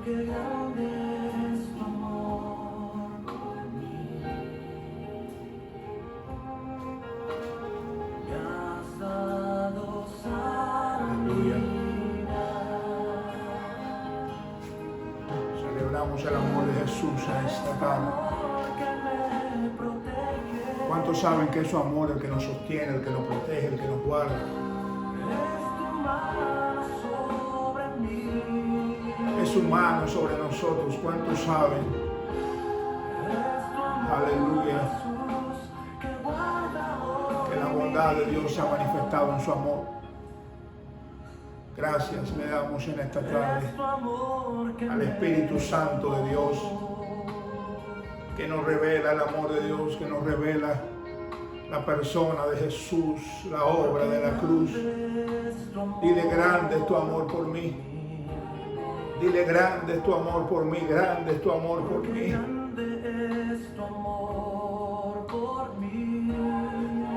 Celebramos el amor de Jesús a esta tarde. ¿Cuántos saben que es su amor el que nos sostiene, el que nos protege, el que nos guarda? Es su mano sobre nosotros. ¿Cuántos saben? Aleluya. Que la bondad de Dios se ha manifestado en su amor. Gracias le damos en esta tarde al Espíritu Santo de Dios, que nos revela el amor de Dios, que nos revela la persona de Jesús, la obra de la cruz. Dile: grande es tu amor por mí. Dile: grande es tu amor por mí, grande es tu amor por mí.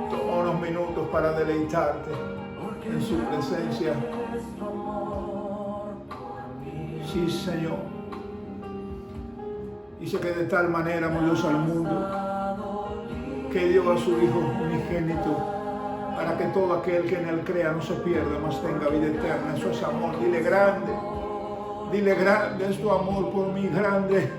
Toma unos minutos para deleitarte en su presencia. Sí, Señor. Dice que de tal manera amó Dios al mundo que dio a su Hijo unigénito para que todo aquel que en él crea no se pierda, mas tenga vida eterna. Eso es amor. Dile: grande. Dile: grande es tu amor por mí, grande.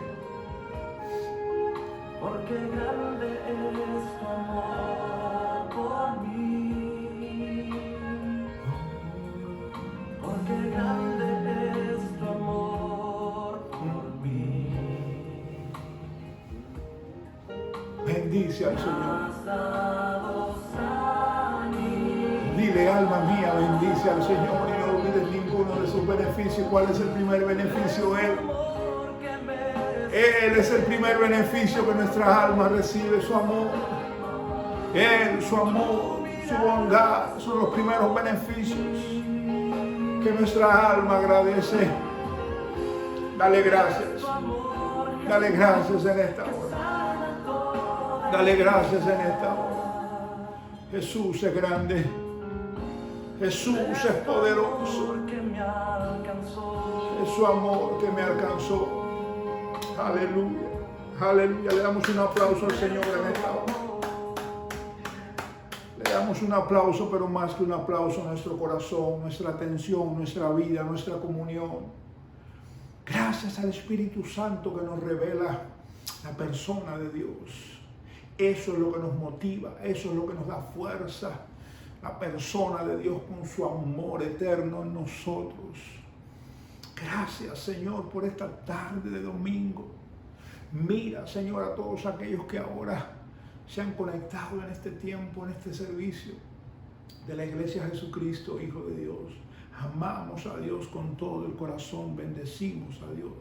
Porque grande es tu amor por mí. Porque grande es tu amor por mí. Bendice al Señor. Dile: alma mía, bendice al Señor y no olvides ninguno de sus beneficios. ¿Cuál es el primer beneficio? Él es el primer beneficio que nuestra alma recibe, su amor. Él, su amor, su bondad son los primeros beneficios que nuestra alma agradece. Dale gracias. Dale gracias en esta hora. Dale gracias en esta hora. Jesús es grande. Jesús es poderoso. Es su amor que me alcanzó. Aleluya. Aleluya. Le damos un aplauso al Señor en esta hora. Le damos un aplauso, pero más que un aplauso, nuestro corazón, nuestra atención, nuestra vida, nuestra comunión. Gracias al Espíritu Santo que nos revela la persona de Dios. Eso es lo que nos motiva, eso es lo que nos da fuerza. La persona de Dios con su amor eterno en nosotros. Gracias, Señor, por esta tarde de domingo. Mira, Señor, a todos aquellos que ahora se han conectado en este tiempo, en este servicio de la Iglesia Jesucristo, Hijo de Dios. Amamos a Dios con todo el corazón, bendecimos a Dios,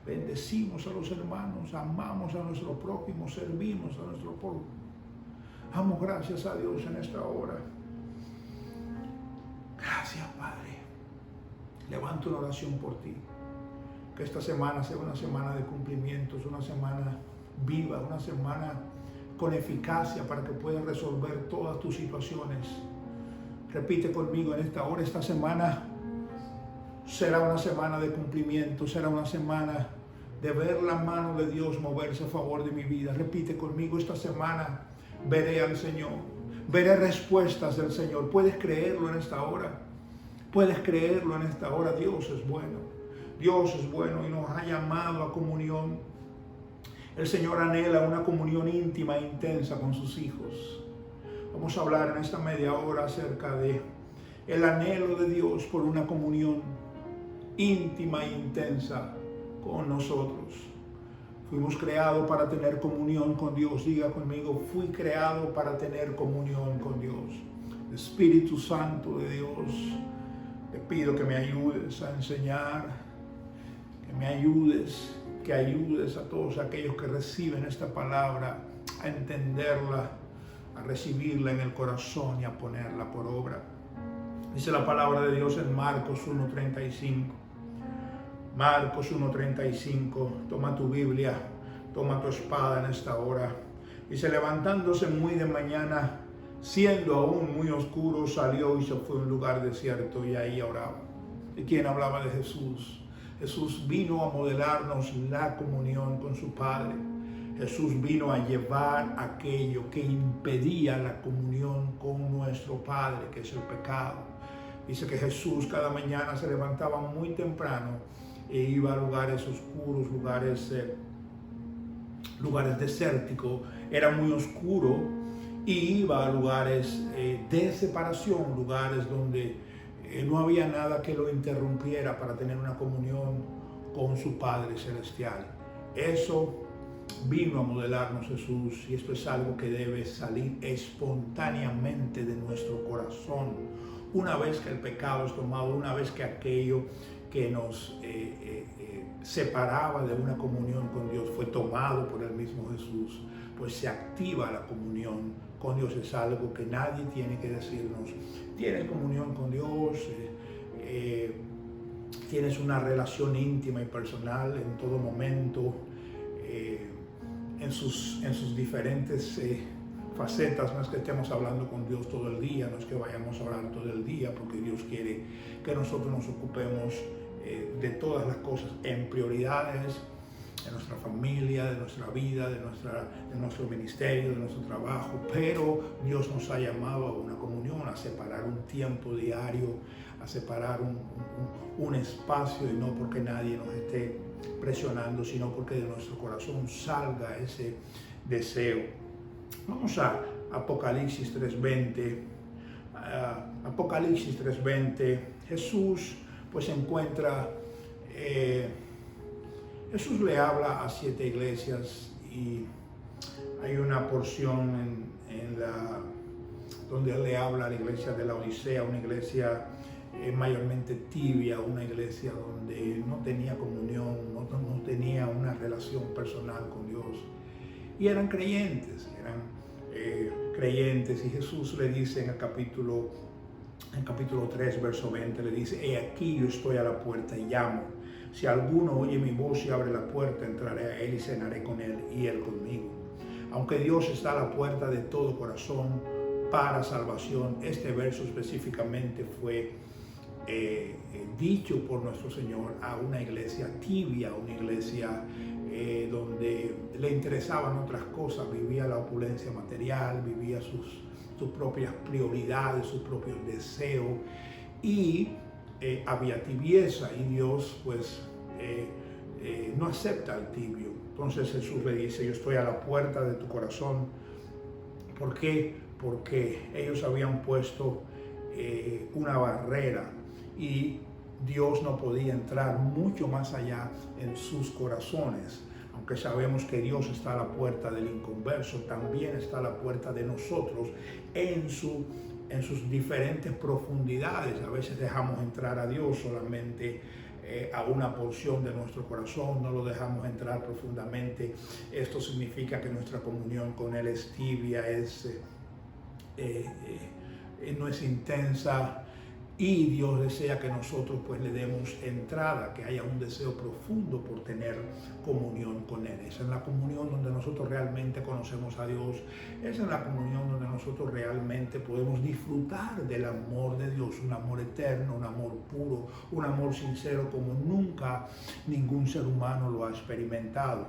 bendecimos a los hermanos, amamos a nuestro prójimo, servimos a nuestro prójimo. Damos gracias a Dios en esta hora. Gracias, Padre. Levanto una oración por ti. Que esta semana sea una semana de cumplimientos, una semana viva, una semana con eficacia para que puedas resolver todas tus situaciones. Repite conmigo en esta hora: esta semana será una semana de cumplimiento, será una semana de ver la mano de Dios moverse a favor de mi vida. Repite conmigo: esta semana veré al Señor, veré respuestas del Señor. ¿Puedes creerlo en esta hora? Puedes creerlo en esta hora. Dios es bueno. Dios es bueno y nos ha llamado a comunión. El Señor anhela una comunión íntima e intensa con sus hijos. Vamos a hablar en esta media hora acerca de el anhelo de Dios por una comunión íntima e intensa con nosotros. Fuimos creados para tener comunión con Dios. Diga conmigo: fui creado para tener comunión con Dios. Espíritu Santo de Dios, te pido que me ayudes a enseñar, que me ayudes, que ayudes a todos aquellos que reciben esta palabra a entenderla, a recibirla en el corazón y a ponerla por obra. Dice la palabra de Dios en Marcos 1:35. Marcos 1:35. Toma tu Biblia, toma tu espada en esta hora. Dice: levantándose muy de mañana, siendo aún muy oscuro, salió y se fue a un lugar desierto y ahí oraba. ¿Y quién hablaba? De Jesús. Jesús vino a modelarnos la comunión con su Padre. Jesús vino a llevar aquello que impedía la comunión con nuestro Padre, que es el pecado. Dice que Jesús cada mañana se levantaba muy temprano e iba a lugares oscuros, lugares desérticos. Era muy oscuro y iba a lugares de separación, lugares donde no había nada que lo interrumpiera para tener una comunión con su Padre Celestial. Eso vino a modelarnos Jesús, y esto es algo que debe salir espontáneamente de nuestro corazón. Una vez que el pecado es tomado, una vez que aquello que nos separaba de una comunión con Dios fue tomado por el mismo Jesús, pues se activa la comunión con Dios. Es algo que nadie tiene que decirnos. Tienes comunión con Dios, tienes una relación íntima y personal en todo momento, en sus diferentes facetas. No es que estemos hablando con Dios todo el día, no es que vayamos a orar todo el día, porque Dios quiere que nosotros nos ocupemos de todas las cosas en prioridades, de nuestra familia, de nuestra vida, de nuestro ministerio, de nuestro trabajo. Pero Dios nos ha llamado a una comunión, a separar un tiempo diario, a separar un espacio, y no porque nadie nos esté presionando, sino porque de nuestro corazón salga ese deseo. Vamos a Apocalipsis 3:20. Apocalipsis 3:20. Jesús pues encuentra, Jesús le habla a 7 iglesias, y hay una porción donde él le habla a la iglesia de la Odisea, una iglesia mayormente tibia, una iglesia donde no tenía comunión, no tenía una relación personal con Dios. Y eran creyentes, y Jesús le dice en el capítulo 3, verso 20, le dice: he aquí yo estoy a la puerta y llamo. Si alguno oye mi voz y abre la puerta, entraré a él y cenaré con él y él conmigo. Aunque Dios está a la puerta de todo corazón para salvación, este verso específicamente fue dicho por nuestro Señor a una iglesia tibia, una iglesia donde le interesaban otras cosas, vivía la opulencia material, vivía sus propias prioridades, sus propios deseos, y había tibieza, y Dios pues no acepta al tibio. Entonces Jesús le dice: yo estoy a la puerta de tu corazón. ¿Por qué? Porque ellos habían puesto una barrera, y Dios no podía entrar mucho más allá en sus corazones. Aunque sabemos que Dios está a la puerta del inconverso, también está a la puerta de nosotros en sus diferentes profundidades. A veces dejamos entrar a Dios solamente a una porción de nuestro corazón, no lo dejamos entrar profundamente. Esto significa que nuestra comunión con Él es tibia, no es intensa, y Dios desea que nosotros pues le demos entrada, que haya un deseo profundo por tener comunión con Él. Esa es la comunión donde nosotros realmente conocemos a Dios. Esa es la comunión donde nosotros realmente podemos disfrutar del amor de Dios, un amor eterno, un amor puro, un amor sincero como nunca ningún ser humano lo ha experimentado.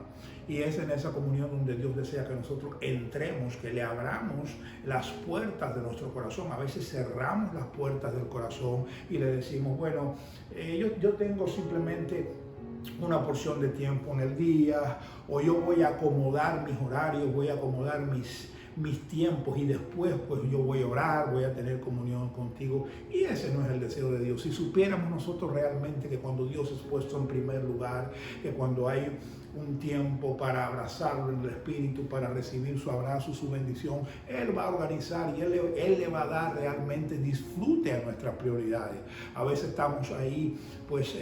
Y es en esa comunión donde Dios desea que nosotros entremos, que le abramos las puertas de nuestro corazón. A veces cerramos las puertas del corazón y le decimos: bueno, yo tengo simplemente una porción de tiempo en el día, o yo voy a acomodar mis horarios, voy a acomodar mis tiempos, y después pues yo voy a orar, voy a tener comunión contigo. Y ese no es el deseo de Dios. Si supiéramos nosotros realmente que cuando Dios es puesto en primer lugar, que cuando hay un tiempo para abrazarlo en el Espíritu, para recibir su abrazo, su bendición, Él va a organizar, y Él le va a dar realmente disfrute a nuestras prioridades. A veces estamos ahí pues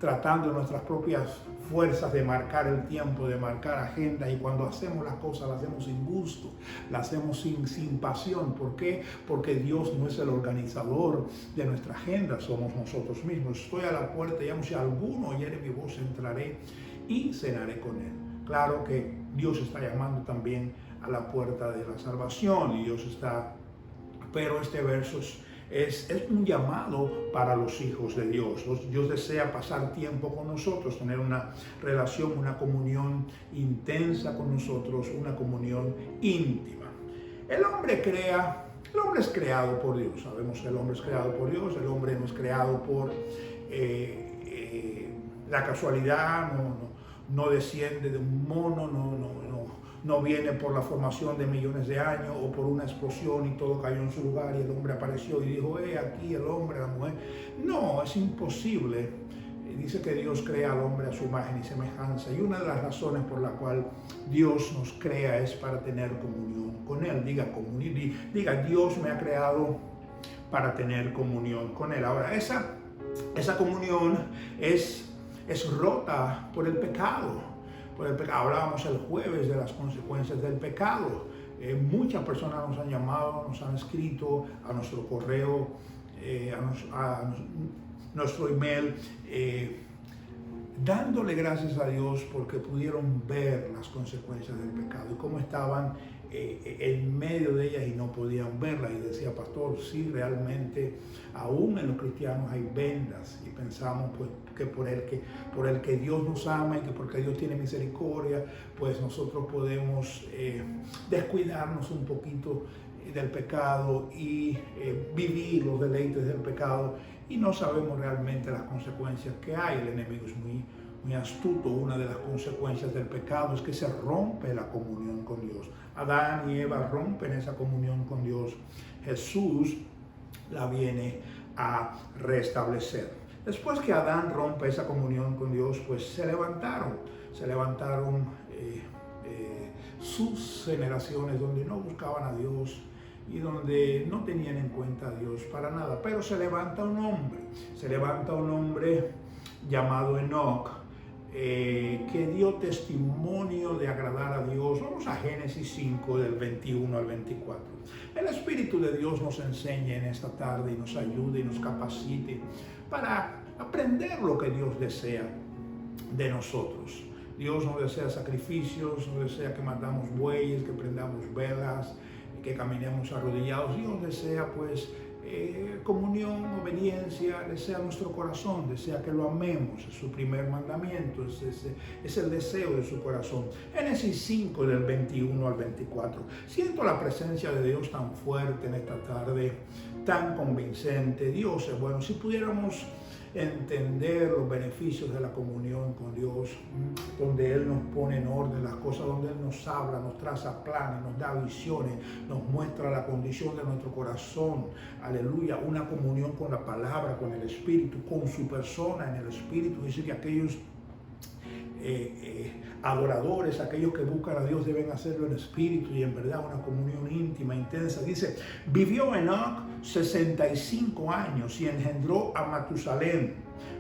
tratando nuestras propias fuerzas de marcar el tiempo, de marcar agenda, y cuando hacemos las cosas las hacemos sin gusto, las hacemos sin pasión. ¿Por qué? Porque Dios no es el organizador de nuestra agenda, somos nosotros mismos. Estoy a la puerta, llamo: si alguno oyere mi voz, entraré y cenaré con él. Claro que Dios está llamando también a la puerta de la salvación, y Dios está, pero este verso Es un llamado para los hijos de Dios. Dios desea pasar tiempo con nosotros, tener una relación, una comunión intensa con nosotros, una comunión íntima. El hombre es creado por Dios. Sabemos que el hombre es creado por Dios. El hombre no es creado por la casualidad, no desciende de un mono, no viene por la formación de millones de años o por una explosión y todo cayó en su lugar y el hombre apareció y dijo, aquí el hombre, la mujer. No, es imposible. Dice que Dios crea al hombre a su imagen y semejanza, y una de las razones por la cual Dios nos crea es para tener comunión con Él. Diga, Dios me ha creado para tener comunión con Él. Ahora, esa comunión es rota por el pecado. Hablábamos el jueves de las consecuencias del pecado. Muchas personas nos han llamado, nos han escrito a nuestro correo, a nuestro email, dándole gracias a Dios porque pudieron ver las consecuencias del pecado y cómo estaban en medio de ellas y no podían verlas. Y decía, pastor, sí, realmente aún en los cristianos hay vendas, y pensamos pues que por el que Dios nos ama y que porque Dios tiene misericordia, pues nosotros podemos descuidarnos un poquito del pecado y vivir los deleites del pecado, y no sabemos realmente las consecuencias que hay. El enemigo es muy astuto. Una de las consecuencias del pecado es que se rompe la comunión con Dios. Adán y Eva rompen esa comunión con Dios. Jesús la viene a restablecer. Después que Adán rompe esa comunión con Dios, pues se levantaron sus generaciones donde no buscaban a Dios y donde no tenían en cuenta a Dios para nada. Pero se levanta un hombre llamado Enoc, que dio testimonio de agradar a Dios. Vamos a Génesis 5, del 21 al 24. El Espíritu de Dios nos enseña en esta tarde y nos ayude y nos capacite para aprender lo que Dios desea de nosotros. Dios nos desea sacrificios, nos desea que matamos bueyes, que prendamos velas, que caminemos arrodillados. Dios desea pues comunión, obediencia, desea nuestro corazón, desea que lo amemos. Es su primer mandamiento, es el deseo de su corazón. Génesis 5, del 21 al 24. Siento la presencia de Dios tan fuerte en esta tarde, tan convincente. Dios es bueno. Si pudiéramos entender los beneficios de la comunión con Dios, donde Él nos pone en orden las cosas, donde Él nos habla, nos traza planes, nos da visiones, nos muestra la condición de nuestro corazón. Aleluya, una comunión con la palabra, con el Espíritu, con su persona en el Espíritu. Dice que aquellos adoradores, aquellos que buscan a Dios, deben hacerlo en espíritu y en verdad, una comunión íntima, intensa. Dice, vivió Enoc 65 años y engendró a Matusalén.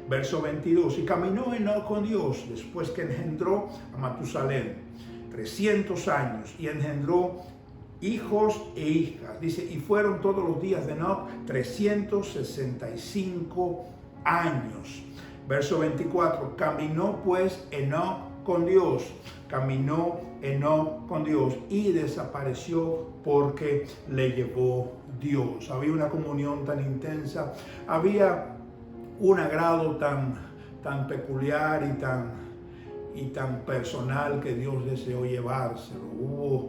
Verso 22, y caminó Enoc con Dios después que engendró a Matusalén 300 años y engendró hijos e hijas. Dice, y fueron todos los días de Enoc 365 años. Verso 24, caminó pues Enoc con Dios, y desapareció porque le llevó Dios. Había una comunión tan intensa, había un agrado tan peculiar y tan personal que Dios deseó llevárselo.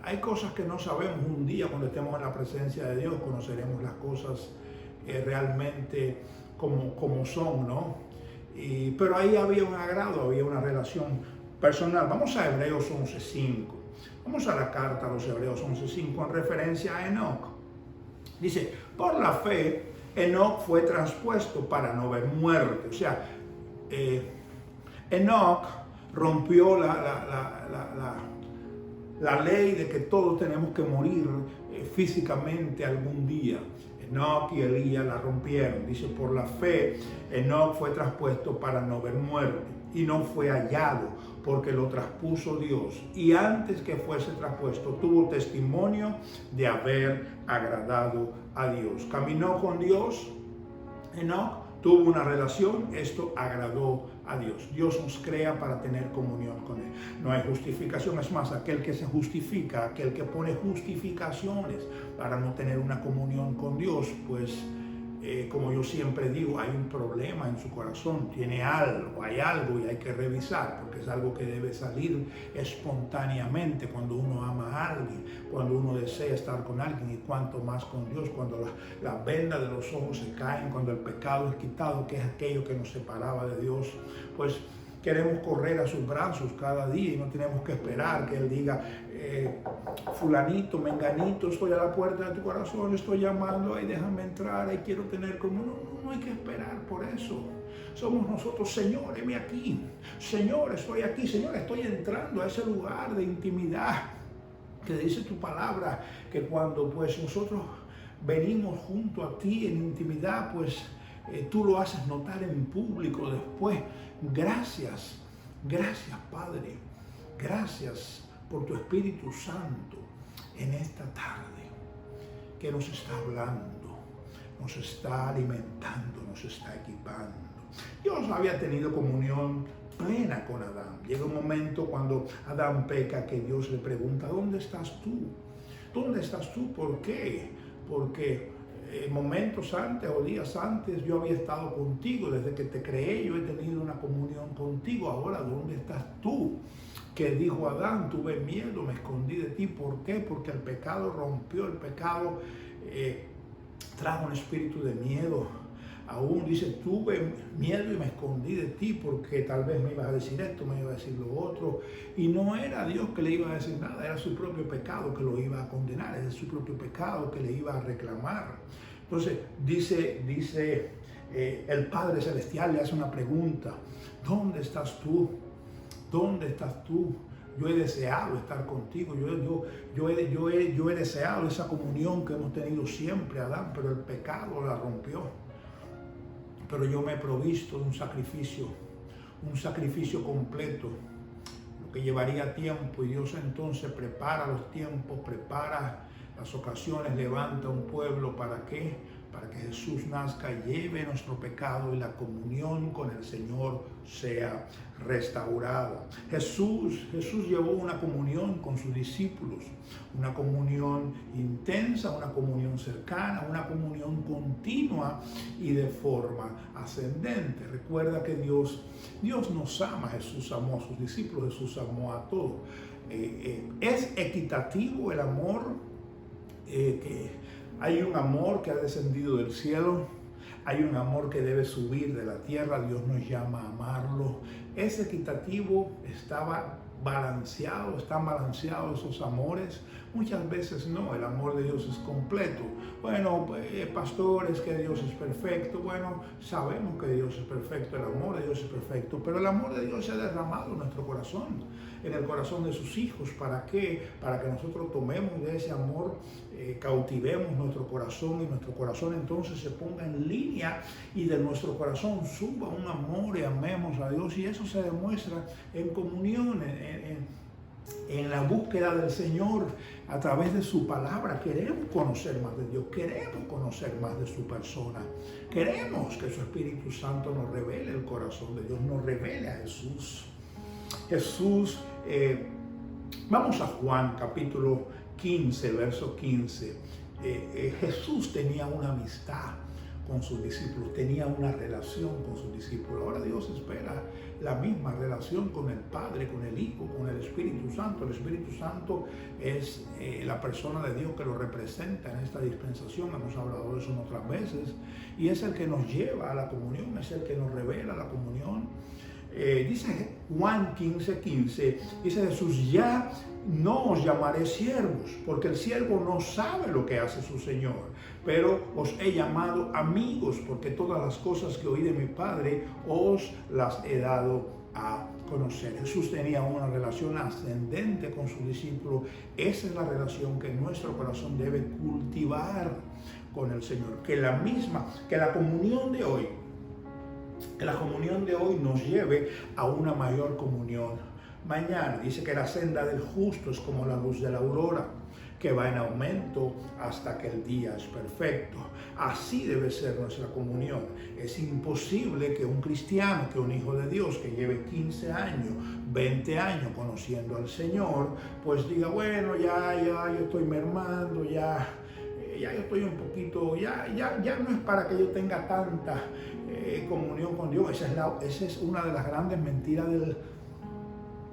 Hay cosas que no sabemos. Un día, cuando estemos en la presencia de Dios, conoceremos las cosas realmente como son, ¿no? Pero ahí había un agrado, había una relación personal. Vamos a Hebreos 11:5. Vamos a la carta a los Hebreos 11:5 en referencia a Enoc. Dice, por la fe, Enoc fue traspuesto para no ver muerte. O sea, Enoc rompió la ley de que todos tenemos que morir físicamente algún día. Enoc y Elías la rompieron. Dice, por la fe, Enoc fue traspuesto para no ver muerte y no fue hallado porque lo traspuso Dios. Y antes que fuese traspuesto, tuvo testimonio de haber agradado a Dios. Caminó con Dios. Enoc tuvo una relación, esto agradó a Dios. Dios nos crea para tener comunión con Él. No hay justificación, es más, aquel que se justifica, aquel que pone justificaciones para no tener una comunión con Dios, pues como yo siempre digo, hay un problema en su corazón, tiene algo, hay algo y hay que revisar, porque es algo que debe salir espontáneamente cuando uno ama a alguien, cuando uno desea estar con alguien, y cuanto más con Dios, cuando las vendas de los ojos se caen, cuando el pecado es quitado, que es aquello que nos separaba de Dios, pues queremos correr a sus brazos cada día y no tenemos que esperar que Él diga, fulanito, menganito, estoy a la puerta de tu corazón, estoy llamando, ay, déjame entrar, ay, quiero tener como... No hay que esperar por eso. Somos nosotros, Señor, heme aquí. Señor, estoy aquí. Señor, estoy entrando a ese lugar de intimidad que dice tu palabra, que cuando pues nosotros venimos junto a ti en intimidad, pues tú lo haces notar en público después. Gracias, gracias Padre, gracias por tu Espíritu Santo en esta tarde que nos está hablando, nos está alimentando, nos está equipando. Dios había tenido comunión plena con Adán. Llega un momento cuando Adán peca que Dios le pregunta, ¿dónde estás tú? ¿Dónde estás tú? ¿Por qué? Porque momentos antes o días antes yo había estado contigo, desde que te creé yo he tenido una comunión contigo. Ahora, ¿dónde estás tú? Que dijo Adán, tuve miedo, me escondí de ti. ¿Por qué? Porque el pecado rompió, el pecado trajo un espíritu de miedo. Aún dice, tuve miedo y me escondí de ti porque tal vez me ibas a decir esto, me iba a decir lo otro. Y no era Dios que le iba a decir nada, era su propio pecado que lo iba a condenar, era su propio pecado que le iba a reclamar. Entonces dice el Padre Celestial le hace una pregunta, ¿dónde estás tú? ¿Dónde estás tú? Yo he deseado estar contigo, yo he deseado esa comunión que hemos tenido siempre, Adán, pero el pecado la rompió. Pero yo me he provisto de un sacrificio completo, lo que llevaría tiempo, y Dios entonces prepara los tiempos, prepara las ocasiones, levanta un pueblo. ¿Para qué? Para que Jesús nazca, lleve nuestro pecado y la comunión con el Señor sea restaurada. Jesús llevó una comunión con sus discípulos, una comunión intensa, una comunión cercana, una comunión continua y de forma ascendente. Recuerda que Dios nos ama, Jesús amó a sus discípulos, Jesús amó a todos. Es equitativo el amor, que hay un amor que ha descendido del cielo, hay un amor que debe subir de la tierra, Dios nos llama a amarlo. Es equitativo, están balanceados esos amores. Muchas veces no, el amor de Dios es completo. Bueno, pastor, es que Dios es perfecto. Bueno, sabemos que Dios es perfecto, el amor de Dios es perfecto, pero el amor de Dios se ha derramado en nuestro corazón, en el corazón de sus hijos. ¿Para qué? Para que nosotros tomemos de ese amor, cautivemos nuestro corazón, y nuestro corazón entonces se ponga en línea y de nuestro corazón suba un amor y amemos a Dios. Y eso se demuestra en comunión, en la búsqueda del Señor a través de su palabra. Queremos conocer más de Dios, queremos conocer más de su persona, queremos que su Espíritu Santo nos revele el corazón de Dios, nos revele a Jesús. Vamos a Juan capítulo 15, verso 15. Jesús tenía una amistad con sus discípulos, tenía una relación con sus discípulos. Ahora Dios espera la misma relación con el Padre, con el Hijo, con el Espíritu Santo. El Espíritu Santo es la persona de Dios que lo representa en esta dispensación. Hemos hablado de eso en otras veces. Y es el que nos lleva a la comunión, es el que nos revela la comunión. Dice Juan 15:15, dice Jesús, ya no os llamaré siervos, porque el siervo no sabe lo que hace su Señor, pero os he llamado amigos, porque todas las cosas que oí de mi Padre os las he dado a conocer. Jesús tenía una relación ascendente con sus discípulos. Esa es la relación que nuestro corazón debe cultivar con el Señor. Que la comunión de hoy, nos lleve a una mayor comunión mañana. Dice que la senda del justo es como la luz de la aurora. que va en aumento hasta que el día es perfecto. Así debe ser nuestra comunión. Es imposible que un cristiano, que un hijo de Dios que lleve 15 años, 20 años conociendo al Señor, pues diga, bueno, ya yo estoy mermando, ya yo estoy un poquito, ya no es para que yo tenga tanta comunión con Dios. Esa es una de las grandes mentiras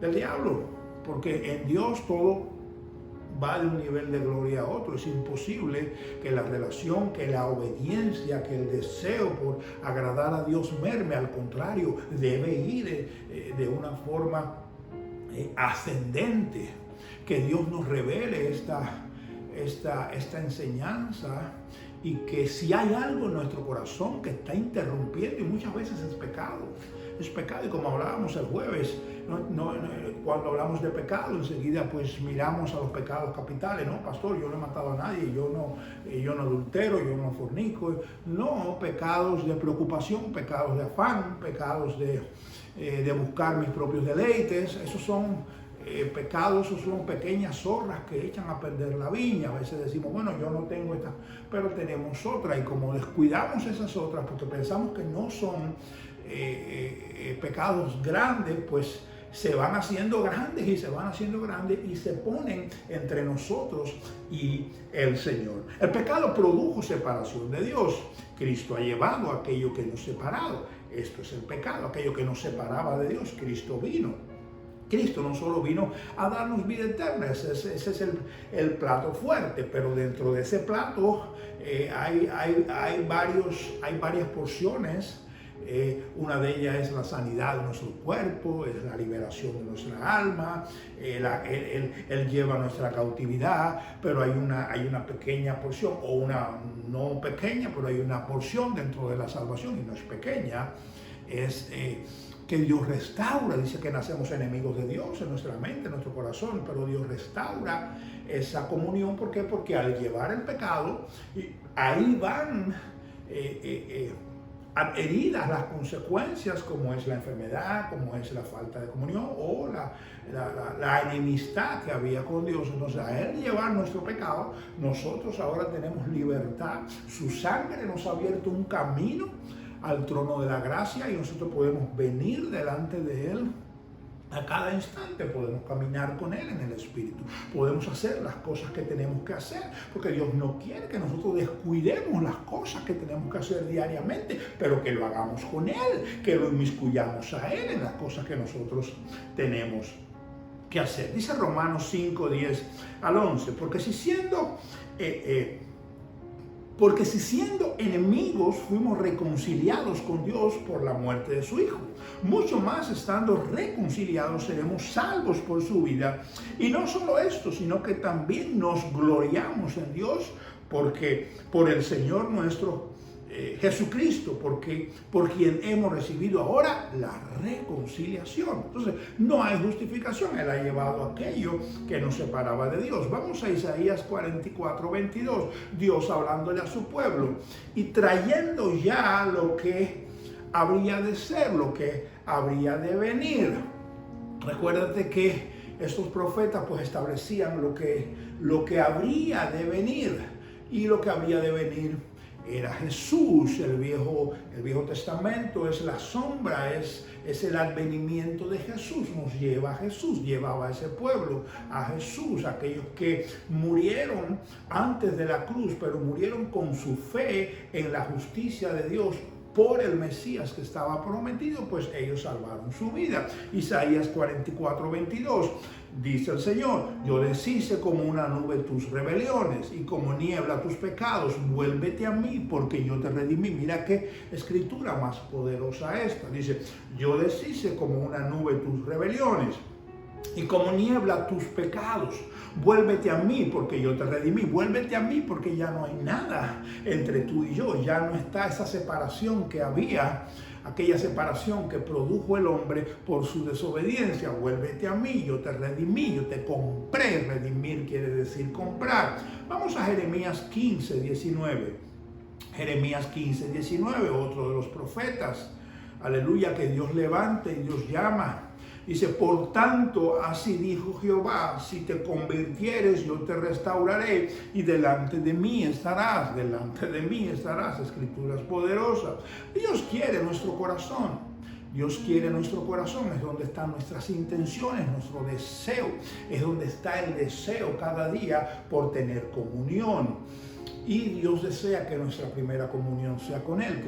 del diablo, porque en Dios todo va de un nivel de gloria a otro. Es imposible que la relación, que la obediencia, que el deseo por agradar a Dios merme. Al contrario, debe ir de una forma ascendente. Que Dios nos revele esta enseñanza, y que si hay algo en nuestro corazón que está interrumpiendo, y muchas veces es pecado, y como hablábamos el jueves, cuando hablamos de pecado, enseguida pues miramos a los pecados capitales. No, pastor, yo no he matado a nadie, yo no adultero, yo no fornico. No, pecados de preocupación, pecados de afán, pecados de buscar mis propios deleites. Esos son pecados, esos son pequeñas zorras que echan a perder la viña. A veces decimos, bueno, yo no tengo esta, pero tenemos otra, y como descuidamos esas otras porque pensamos que no son pecados grandes, pues se van haciendo grandes y se van haciendo grandes y se ponen entre nosotros y el Señor. El pecado produjo separación de Dios. Cristo ha llevado aquello que nos separaba. Esto es el pecado, aquello que nos separaba de Dios. Cristo vino. Cristo no solo vino a darnos vida eterna, ese es el plato fuerte, pero dentro de ese plato hay varias porciones. Una de ellas es la sanidad de nuestro cuerpo, es la liberación de nuestra alma, Él lleva nuestra cautividad, pero hay una pequeña porción, o una no pequeña, pero hay una porción dentro de la salvación, y no es pequeña, es que Dios restaura. Dice que nacemos enemigos de Dios en nuestra mente, en nuestro corazón, pero Dios restaura esa comunión. ¿Por qué? Porque al llevar el pecado, ahí van adheridas las consecuencias, como es la enfermedad, como es la falta de comunión, o la enemistad que había con Dios. Entonces, a Él llevar nuestro pecado, nosotros ahora tenemos libertad. Su sangre nos ha abierto un camino al trono de la gracia, y nosotros podemos venir delante de Él a cada instante. Podemos caminar con Él en el Espíritu, podemos hacer las cosas que tenemos que hacer, porque Dios no quiere que nosotros descuidemos las cosas que tenemos que hacer diariamente, pero que lo hagamos con Él, que lo inmiscuyamos a Él en las cosas que nosotros tenemos que hacer. Dice Romanos 5, 10 al 11, porque si siendo enemigos fuimos reconciliados con Dios por la muerte de su Hijo, mucho más estando reconciliados seremos salvos por su vida. Y no solo esto, sino que también nos gloriamos en Dios porque por el Señor nuestro Jesucristo, porque por quien hemos recibido ahora la reconciliación. Entonces, no hay justificación. Él ha llevado aquello que nos separaba de Dios. Vamos a Isaías 44, 22. Dios hablándole a su pueblo y trayendo ya lo que habría de ser, lo que habría de venir. Recuérdate que estos profetas pues establecían lo que habría de venir, y lo que habría de venir era Jesús. El Viejo Testamento es la sombra, es el advenimiento de Jesús. Nos lleva a Jesús, llevaba a ese pueblo a Jesús, aquellos que murieron antes de la cruz, pero murieron con su fe en la justicia de Dios por el Mesías que estaba prometido, pues ellos salvaron su vida. Isaías 44, 22. Dice el Señor: yo deshice como una nube tus rebeliones y como niebla tus pecados. Vuélvete a mí porque yo te redimí. Mira qué escritura más poderosa esta. Dice: yo deshice como una nube tus rebeliones y como niebla tus pecados. Vuélvete a mí porque yo te redimí. Vuélvete a mí porque ya no hay nada entre tú y yo. Ya no está esa separación que había, aquella separación que produjo el hombre por su desobediencia. Vuélvete a mí, yo te redimí, yo te compré. Redimir quiere decir comprar. Vamos a Jeremías 15, 19. Jeremías 15, 19, otro de los profetas. Aleluya, que Dios levanta y Dios llama. Dice, por tanto, así dijo Jehová, si te convirtieres, yo te restauraré y delante de mí estarás, escrituras poderosas. Dios quiere nuestro corazón. Dios quiere nuestro corazón, es donde están nuestras intenciones, nuestro deseo, es donde está el deseo cada día por tener comunión. Y Dios desea que nuestra primera comunión sea con Él,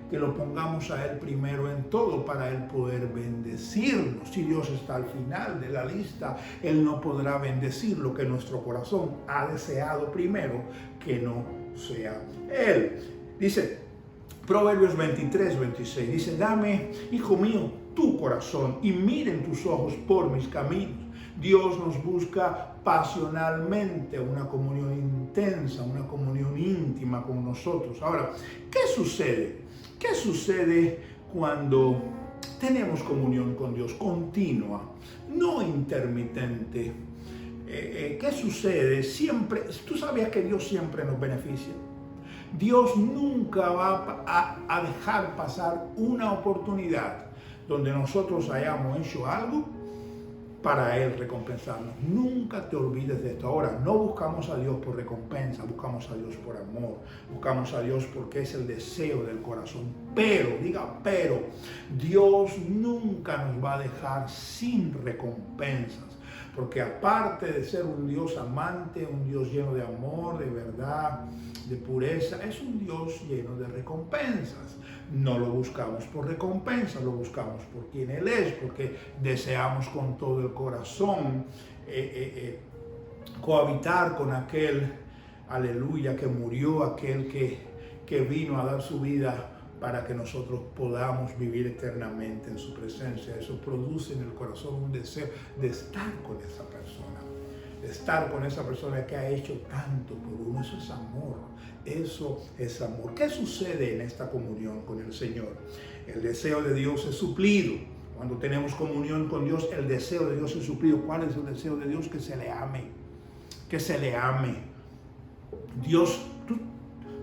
que lo pongamos a Él primero en todo para Él poder bendecirnos. Si Dios está al final de la lista, Él no podrá bendecir lo que nuestro corazón ha deseado primero, que no sea Él. Dice Proverbios 23, 26, dice, dame, hijo mío, tu corazón y miren tus ojos por mis caminos. Dios nos busca pasionalmente, una comunión intensa, una comunión íntima con nosotros. Ahora, ¿qué sucede? ¿Qué sucede cuando tenemos comunión con Dios continua, no intermitente? ¿Qué sucede? Siempre, tú sabías que Dios siempre nos beneficia. Dios nunca va a dejar pasar una oportunidad donde nosotros hayamos hecho algo para Él recompensarnos. Nunca te olvides de esto. Ahora, no buscamos a Dios por recompensa, buscamos a Dios por amor, buscamos a Dios porque es el deseo del corazón. Pero, Dios nunca nos va a dejar sin recompensas. Porque aparte de ser un Dios amante, un Dios lleno de amor, de verdad, de pureza, es un Dios lleno de recompensas. No lo buscamos por recompensa, lo buscamos por quien Él es, porque deseamos con todo el corazón cohabitar con aquel, aleluya, que murió, aquel que vino a dar su vida para que nosotros podamos vivir eternamente en su presencia. Eso produce en el corazón un deseo de estar con esa persona, de estar con esa persona que ha hecho tanto por uno. Eso es amor, eso es amor. ¿Qué sucede en esta comunión con el Señor? El deseo de Dios es suplido. Cuando tenemos comunión con Dios, el deseo de Dios es suplido. ¿Cuál es el deseo de Dios? Que se le ame, que se le ame. Dios,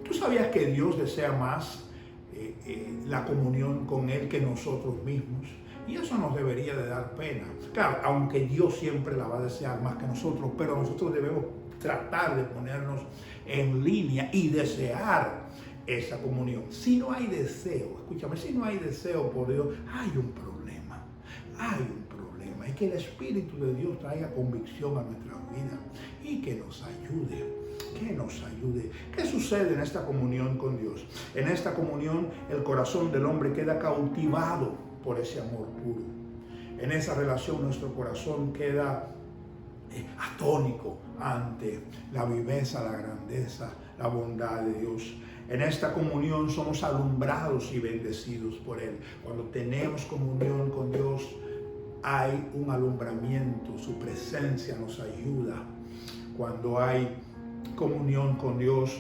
¿tú sabías que Dios desea más la comunión con Él que nosotros mismos? Y eso nos debería de dar pena. Claro, aunque Dios siempre la va a desear más que nosotros, pero nosotros debemos tratar de ponernos en línea y desear esa comunión. Si no hay deseo, escúchame, si no hay deseo por Dios, hay un problema, y que el Espíritu de Dios traiga convicción a nuestra vida y que nos ayude. ¿Qué sucede en esta comunión con Dios? En esta comunión el corazón del hombre queda cautivado por ese amor puro. En esa relación nuestro corazón queda atónico ante la viveza, la grandeza, la bondad de Dios. En esta comunión somos alumbrados y bendecidos por Él. Cuando tenemos comunión con Dios hay un alumbramiento, su presencia nos ayuda. Cuando hay comunión con Dios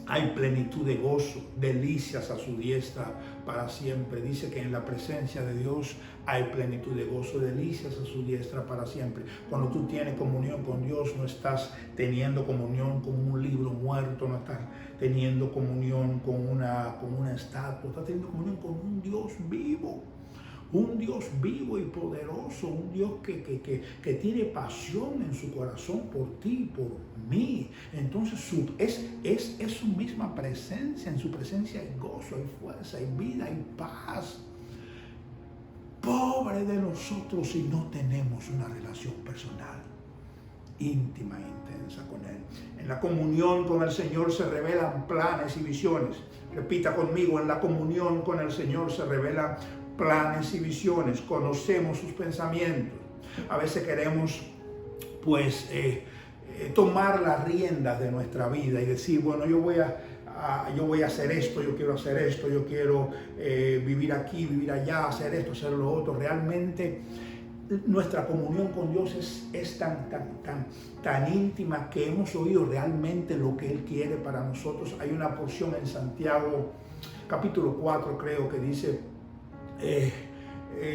hay plenitud de gozo, delicias a su diestra para siempre. Dice que en la presencia de Dios hay plenitud de gozo, delicias a su diestra para siempre. Cuando tú tienes comunión con Dios, no estás teniendo comunión con un libro muerto, no estás teniendo comunión con una estatua, estás teniendo comunión con un Dios vivo. Un Dios vivo y poderoso, un Dios que tiene pasión en su corazón por ti y por mí. Entonces es su misma presencia, en su presencia hay gozo, hay fuerza, hay vida, hay paz. Pobre de nosotros si no tenemos una relación personal, íntima e intensa con Él. En la comunión con el Señor se revelan planes y visiones. Repita conmigo, en la comunión con el Señor se revelan planes y visiones, conocemos sus pensamientos. A veces queremos tomar las riendas de nuestra vida y decir, bueno, yo voy a hacer esto, yo quiero hacer esto, yo quiero vivir aquí, vivir allá, hacer esto, hacer lo otro. Realmente nuestra comunión con Dios es tan íntima que hemos oído realmente lo que Él quiere para nosotros. Hay una porción en Santiago, capítulo 4, creo, que dice,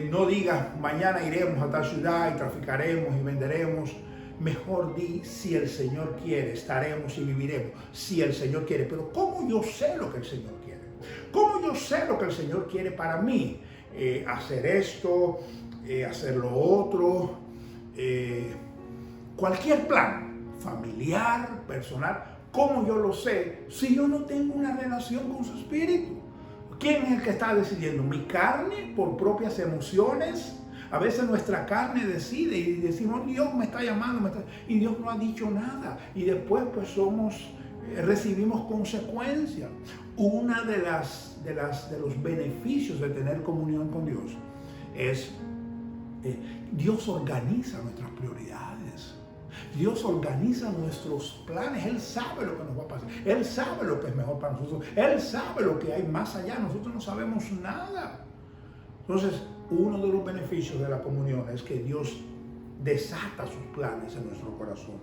no digas mañana iremos a tal ciudad y traficaremos y venderemos. Mejor di, si el Señor quiere, estaremos y viviremos, si el Señor quiere. Pero ¿cómo yo sé lo que el Señor quiere? ¿Cómo yo sé lo que el Señor quiere para mí? Hacer esto, hacer lo otro, cualquier plan, familiar, personal. ¿Cómo yo lo sé si yo no tengo una relación con su espíritu? ¿Quién es el que está decidiendo? ¿Mi carne por propias emociones? A veces nuestra carne decide y decimos, Dios me está llamando, y Dios no ha dicho nada. Y después pues recibimos consecuencias. Una de los beneficios de tener comunión con Dios es Dios organiza nuestras prioridades. Dios organiza nuestros planes. Él sabe lo que nos va a pasar. Él sabe lo que es mejor para nosotros. Él sabe lo que hay más allá. Nosotros no sabemos nada. Entonces, uno de los beneficios de la comunión es que Dios desata sus planes en nuestro corazón.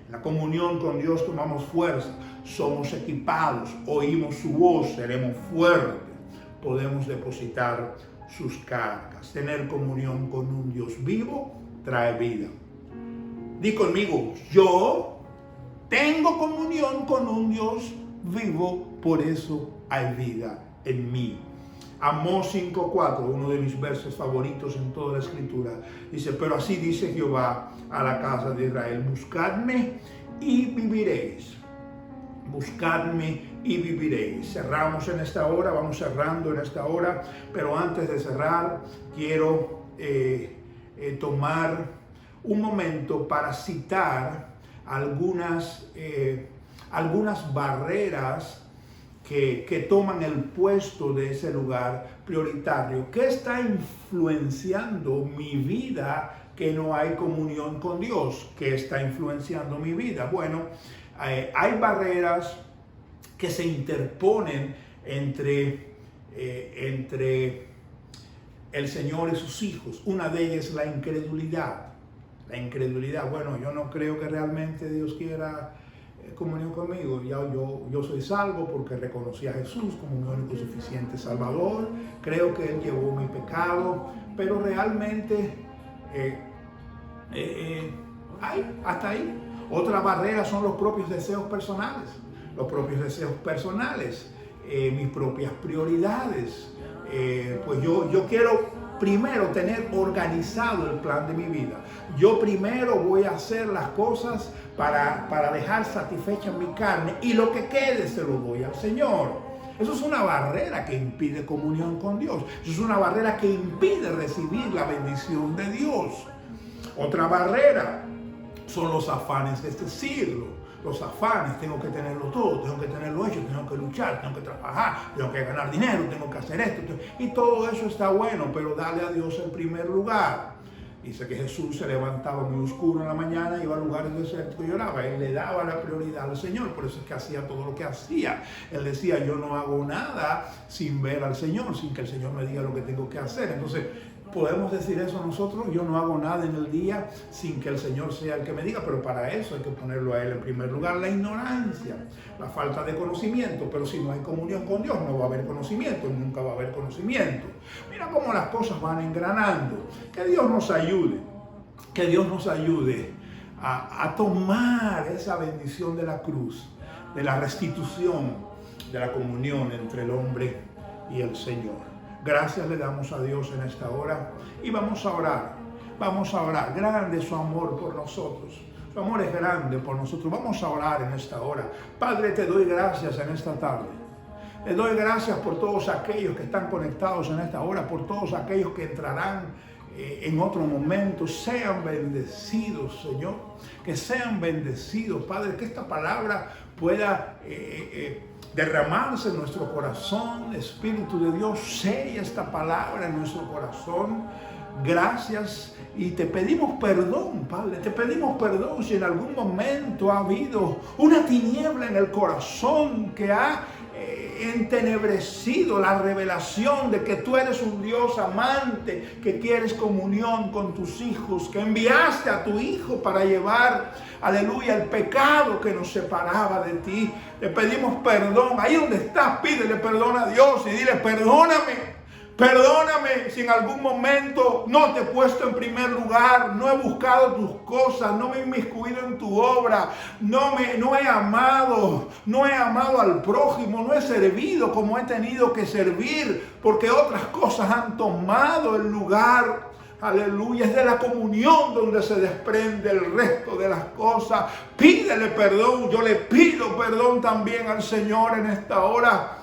En la comunión con Dios tomamos fuerza, somos equipados, oímos su voz, seremos fuertes, podemos depositar sus cargas. Tener comunión con un Dios vivo trae vida. Di conmigo, yo tengo comunión con un Dios vivo, por eso hay vida en mí. Amós 5:4, uno de mis versos favoritos en toda la escritura, dice, pero así dice Jehová a la casa de Israel, buscadme y viviréis. Buscadme y viviréis. Cerramos en esta hora, vamos cerrando en esta hora, pero antes de cerrar quiero tomar un momento para citar algunas barreras que toman el puesto de ese lugar prioritario. ¿Qué está influenciando mi vida que no hay comunión con Dios? ¿Qué está influenciando mi vida? Bueno, hay barreras que se interponen entre el Señor y sus hijos. Una de ellas es la incredulidad. La incredulidad, bueno, yo no creo que realmente Dios quiera comunión conmigo. Yo soy salvo porque reconocí a Jesús como mi único y suficiente Salvador. Creo que Él llevó mi pecado, pero realmente hasta ahí. Otra barrera son los propios deseos personales. Los propios deseos personales, mis propias prioridades. Pues yo quiero primero tener organizado el plan de mi vida. Yo primero voy a hacer las cosas para dejar satisfecha mi carne y lo que quede se lo doy al Señor. Eso es una barrera que impide comunión con Dios. Eso es una barrera que impide recibir la bendición de Dios. Otra barrera son los afanes de este siglo. Los afanes, tengo que tenerlo todo, tengo que tenerlo hecho, tengo que luchar, tengo que trabajar, tengo que ganar dinero, tengo que hacer esto. Y todo eso está bueno, pero dale a Dios el primer lugar. Dice que Jesús se levantaba muy oscuro en la mañana, iba a lugares desérticos y lloraba. Él le daba la prioridad al Señor, por eso es que hacía todo lo que hacía. Él decía, yo no hago nada sin ver al Señor, sin que el Señor me diga lo que tengo que hacer. Entonces, podemos decir eso nosotros, yo no hago nada en el día sin que el Señor sea el que me diga, pero para eso hay que ponerlo a Él en primer lugar. La ignorancia, la falta de conocimiento, pero si no hay comunión con Dios no va a haber conocimiento, nunca va a haber conocimiento. Mira cómo las cosas van engranando. Que Dios nos ayude, a tomar esa bendición de la cruz, de la restitución, de la comunión entre el hombre y el Señor. Gracias le damos a Dios en esta hora y vamos a orar. Vamos a orar. Grande es su amor por nosotros. Su amor es grande por nosotros. Vamos a orar en esta hora. Padre, te doy gracias en esta tarde. Te doy gracias por todos aquellos que están conectados en esta hora, por todos aquellos que entrarán en otro momento. Sean bendecidos, Señor. Que sean bendecidos, Padre. Que esta palabra pueda derramarse en nuestro corazón. Espíritu de Dios, sella esta palabra en nuestro corazón. Gracias y te pedimos perdón, Padre. Te pedimos perdón si en algún momento ha habido una tiniebla en el corazón que ha entenebrecido la revelación de que tú eres un Dios amante, que quieres comunión con tus hijos, que enviaste a tu Hijo para llevar, aleluya, el pecado que nos separaba de ti. Le pedimos perdón. Ahí donde estás, pídele perdón a Dios y dile, perdóname. Perdóname si en algún momento no te he puesto en primer lugar, no he buscado tus cosas, no me he inmiscuido en tu obra, no he amado al prójimo, no he servido como he tenido que servir, porque otras cosas han tomado el lugar Aleluya, es de la comunión donde se desprende el resto de las cosas. Pídele perdón, yo le pido perdón también al Señor en esta hora.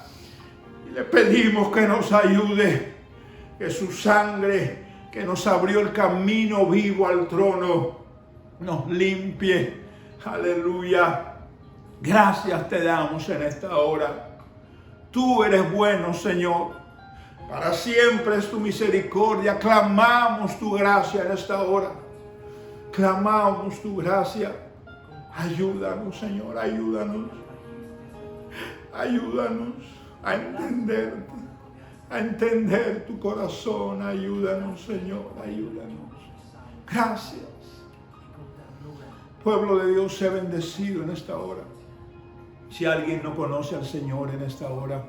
Y le pedimos que nos ayude, que su sangre, que nos abrió el camino vivo al trono, nos limpie. Aleluya. Gracias te damos en esta hora. Tú eres bueno, Señor. Para siempre es tu misericordia. Clamamos tu gracia en esta hora. Clamamos tu gracia. Ayúdanos, Señor, ayúdanos. Ayúdanos a entenderte, a entender tu corazón. Ayúdanos, Señor, ayúdanos. Gracias. Pueblo de Dios, sea bendecido en esta hora. Si alguien no conoce al Señor en esta hora,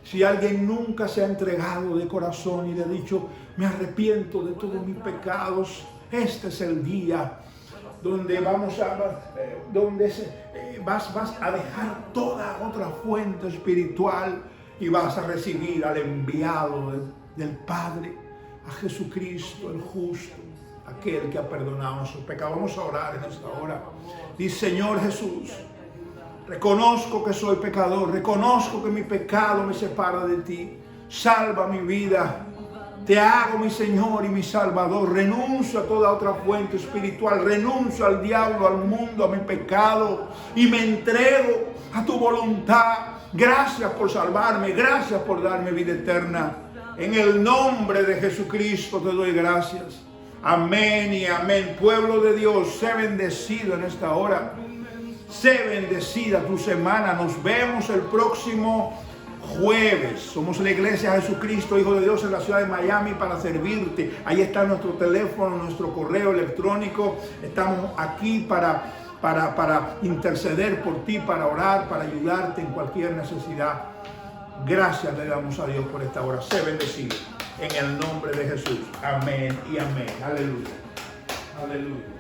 si alguien nunca se ha entregado de corazón y le ha dicho, me arrepiento de todos mis pecados, este es el día donde vas a dejar toda otra fuente espiritual y vas a recibir al enviado del Padre, a Jesucristo el justo, aquel que ha perdonado nuestros pecados. Vamos a orar en esta hora. Dice, Señor Jesús, reconozco que soy pecador, reconozco que mi pecado me separa de ti. Salva mi vida. Te hago mi Señor y mi Salvador. Renuncio a toda otra fuente espiritual. Renuncio al diablo, al mundo, a mi pecado. Y me entrego a tu voluntad. Gracias por salvarme. Gracias por darme vida eterna. En el nombre de Jesucristo te doy gracias. Amén y amén. Pueblo de Dios, sé bendecido en esta hora. Sé bendecida tu semana. Nos vemos el próximo jueves. Somos la Iglesia Jesucristo, Hijo de Dios, en la ciudad de Miami para servirte. Ahí está nuestro teléfono, nuestro correo electrónico. Estamos aquí para interceder por ti, para orar, para ayudarte en cualquier necesidad. Gracias le damos a Dios por esta hora. Sé bendecido en el nombre de Jesús. Amén y amén. Aleluya. Aleluya.